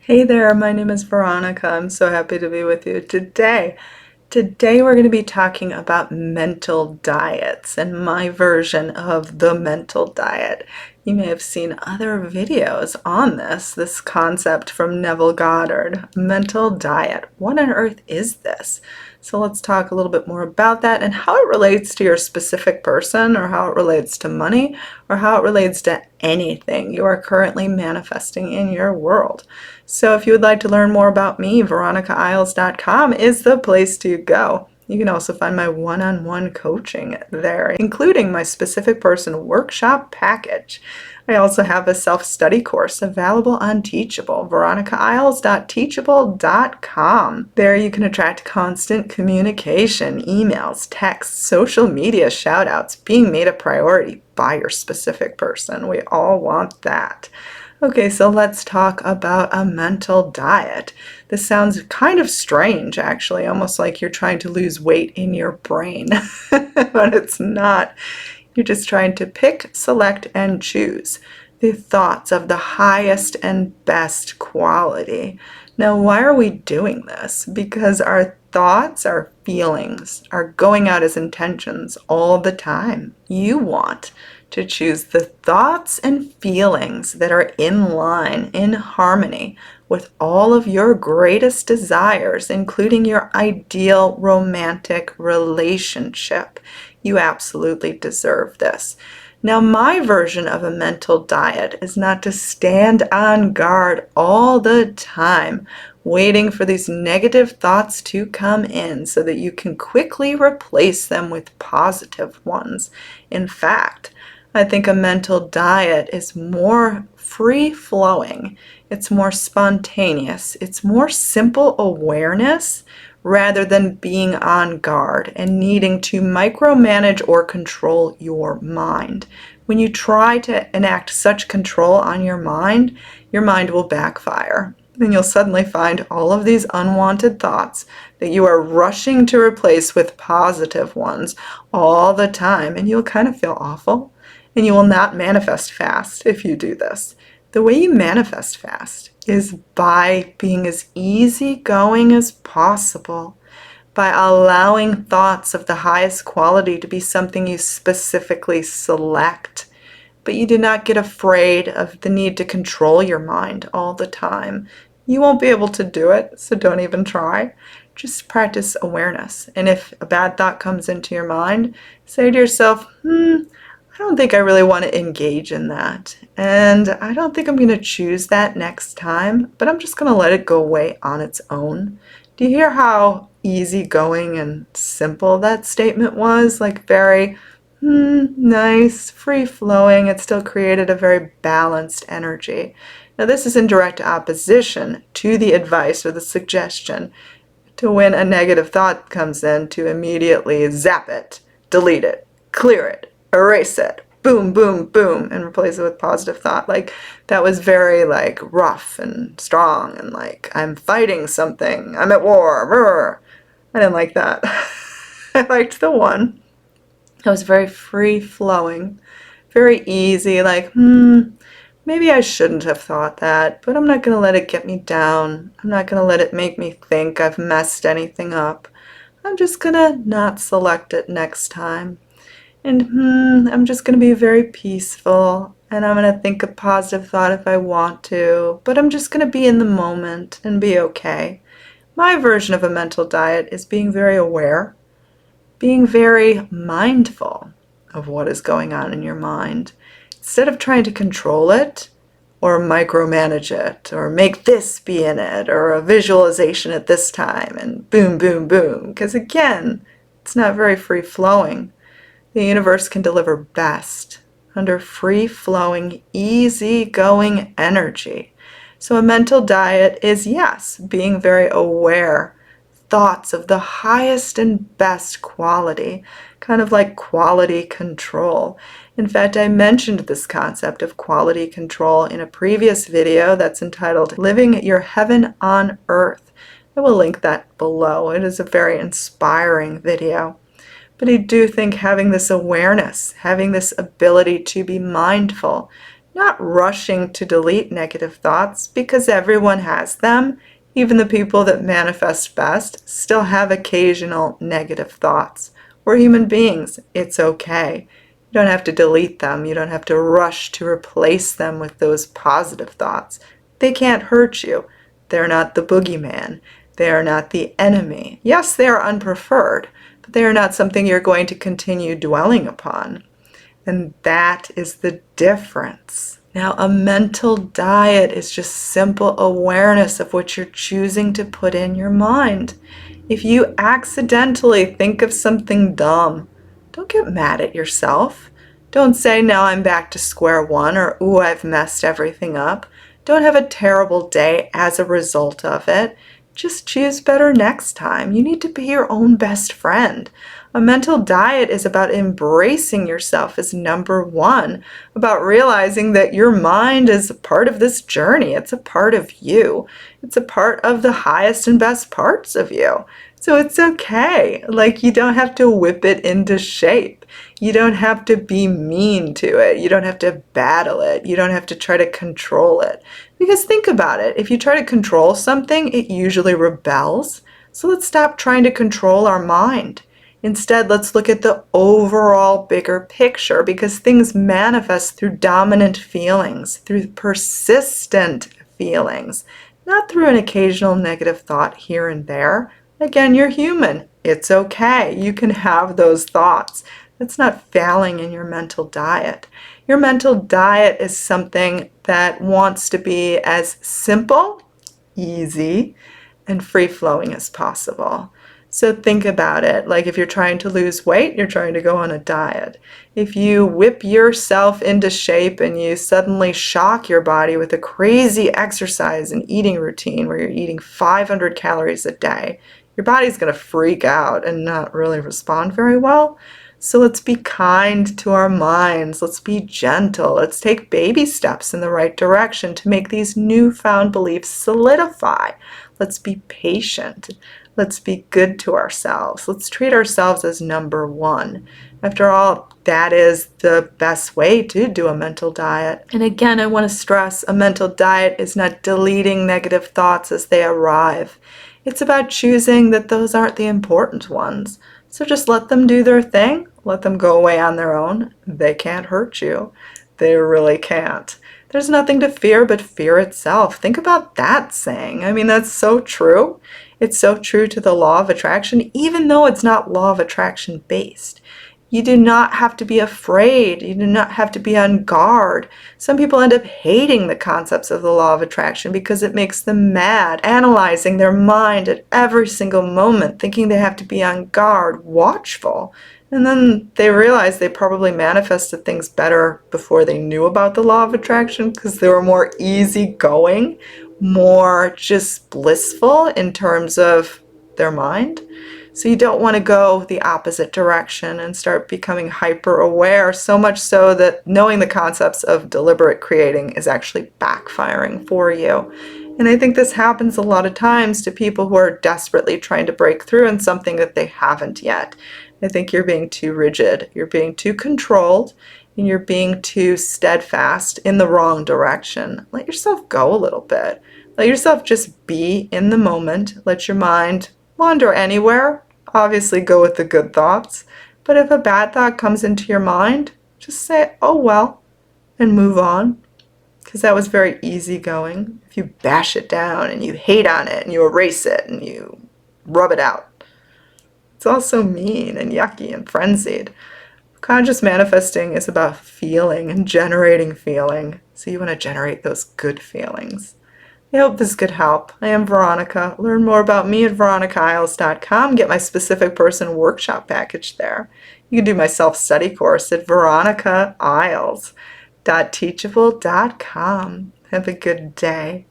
Hey there, my name is Veronica. I'm so happy to be with you today. Today we're going to be talking about mental diets and my version of the mental diet. You may have seen other videos on this concept from Neville Goddard, mental diet. What on earth is this? So let's talk a little bit more about that and how it relates to your specific person, or how it relates to money, or how it relates to anything you are currently manifesting in your world. So if you would like to learn more about me, VeronicaIsles.com is the place to go. You can also find my one-on-one coaching there, including my specific person workshop package. I also have a self-study course available on Teachable, veronicaisles.teachable.com. There you can attract constant communication, emails, texts, social media shoutouts, being made a priority by your specific person. We all want that. Okay, so let's talk about a mental diet. This sounds kind of strange, actually, almost like you're trying to lose weight in your brain, but it's not. You're just trying to pick, select, and choose the thoughts of the highest and best quality. Now, why are we doing this? Because our thoughts, our feelings are going out as intentions all the time. You want to choose the thoughts and feelings that are in line, in harmony with all of your greatest desires, including your ideal romantic relationship. You absolutely deserve this. Now, my version of a mental diet is not to stand on guard all the time, waiting for these negative thoughts to come in so that you can quickly replace them with positive ones. In fact, I think a mental diet is more free-flowing, it's more spontaneous, it's more simple awareness rather than being on guard and needing to micromanage or control your mind. When you try to enact such control on your mind will backfire. Then you'll suddenly find all of these unwanted thoughts that you are rushing to replace with positive ones all the time, and you'll kind of feel awful. And you will not manifest fast if you do this. The way you manifest fast is by being as easygoing as possible, by allowing thoughts of the highest quality to be something you specifically select. But you do not get afraid of the need to control your mind all the time. You won't be able to do it, so don't even try. Just practice awareness. And if a bad thought comes into your mind, say to yourself, I don't think I really want to engage in that, and I don't think I'm going to choose that next time, but I'm just going to let it go away on its own. Do you hear how easygoing and simple that statement was? Like very nice, free-flowing. It still created a very balanced energy. Now this is in direct opposition to the advice or the suggestion to, when a negative thought comes in, to immediately zap it, delete it, clear it, erase it, boom, boom, boom, and replace it with positive thought. Like, that was very like rough and strong and like, I'm fighting something, I'm at war. Brr. I didn't like that. I liked the one that was very free flowing, very easy, like, maybe I shouldn't have thought that, but I'm not going to let it get me down. I'm not going to let it make me think I've messed anything up. I'm just going to not select it next time. And I'm just going to be very peaceful, and I'm going to think a positive thought if I want to, but I'm just going to be in the moment and be okay. My version of a mental diet is being very aware, being very mindful of what is going on in your mind. Instead of trying to control it, or micromanage it, or make this be in it, or a visualization at this time, and boom, boom, boom, because again, it's not very free-flowing. The universe can deliver best under free-flowing, easy-going energy. So a mental diet is, yes, being very aware, thoughts of the highest and best quality, kind of like quality control. In fact, I mentioned this concept of quality control in a previous video that's entitled Living Your Heaven on Earth. I will link that below. It is a very inspiring video. But I do think having this awareness, having this ability to be mindful, not rushing to delete negative thoughts because everyone has them. Even the people that manifest best still have occasional negative thoughts. We're human beings. It's okay. You don't have to delete them. You don't have to rush to replace them with those positive thoughts. They can't hurt you. They're not the boogeyman. They are not the enemy. Yes, they are unpreferred, but they are not something you're going to continue dwelling upon. And that is the difference. Now, a mental diet is just simple awareness of what you're choosing to put in your mind. If you accidentally think of something dumb, don't get mad at yourself. Don't say, now I'm back to square one, or, ooh, I've messed everything up. Don't have a terrible day as a result of it. Just choose better next time. You need to be your own best friend. A mental diet is about embracing yourself as number one, about realizing that your mind is a part of this journey. It's a part of you. It's a part of the highest and best parts of you. So it's okay. Like, you don't have to whip it into shape. You don't have to be mean to it. You don't have to battle it. You don't have to try to control it. Because think about it. If you try to control something, it usually rebels. So let's stop trying to control our mind. Instead, let's look at the overall bigger picture, because things manifest through dominant feelings, through persistent feelings, not through an occasional negative thought here and there. Again, you're human. It's okay. You can have those thoughts. That's not failing in your mental diet. Your mental diet is something that wants to be as simple, easy, and free-flowing as possible. So think about it. Like, if you're trying to lose weight, you're trying to go on a diet. If you whip yourself into shape and you suddenly shock your body with a crazy exercise and eating routine where you're eating 500 calories a day, your body's going to freak out and not really respond very well. So let's be kind to our minds. Let's be gentle. Let's take baby steps in the right direction to make these newfound beliefs solidify. Let's be patient. Let's be good to ourselves. Let's treat ourselves as number one. After all, that is the best way to do a mental diet. And again, I want to stress, a mental diet is not deleting negative thoughts as they arrive. It's about choosing that those aren't the important ones. So just let them do their thing. Let them go away on their own. They can't hurt you. They really can't. There's nothing to fear but fear itself. Think about that saying. I mean, that's so true. It's so true to the law of attraction, even though it's not law of attraction based. You do not have to be afraid. You do not have to be on guard. Some people end up hating the concepts of the law of attraction because it makes them mad, analyzing their mind at every single moment, thinking they have to be on guard, watchful. And then they realize they probably manifested things better before they knew about the law of attraction because they were more easygoing, more just blissful in terms of their mind. So you don't want to go the opposite direction and start becoming hyper aware, so much so that knowing the concepts of deliberate creating is actually backfiring for you. And I think this happens a lot of times to people who are desperately trying to break through in something that they haven't yet. I think you're being too rigid, you're being too controlled, and you're being too steadfast in the wrong direction. Let yourself go a little bit. Let yourself just be in the moment. Let your mind wander anywhere. Obviously go with the good thoughts. But if a bad thought comes into your mind, just say, oh well, and move on. Because that was very easygoing. If you bash it down and you hate on it and you erase it and you rub it out, it's all so mean and yucky and frenzied. Conscious manifesting is about feeling and generating feeling. So you want to generate those good feelings. I hope this could help. I am Veronica. Learn more about me at VeronicaIsles.com. Get my specific person workshop package there. You can do my self-study course at VeronicaIsles.teachable.com. Have a good day.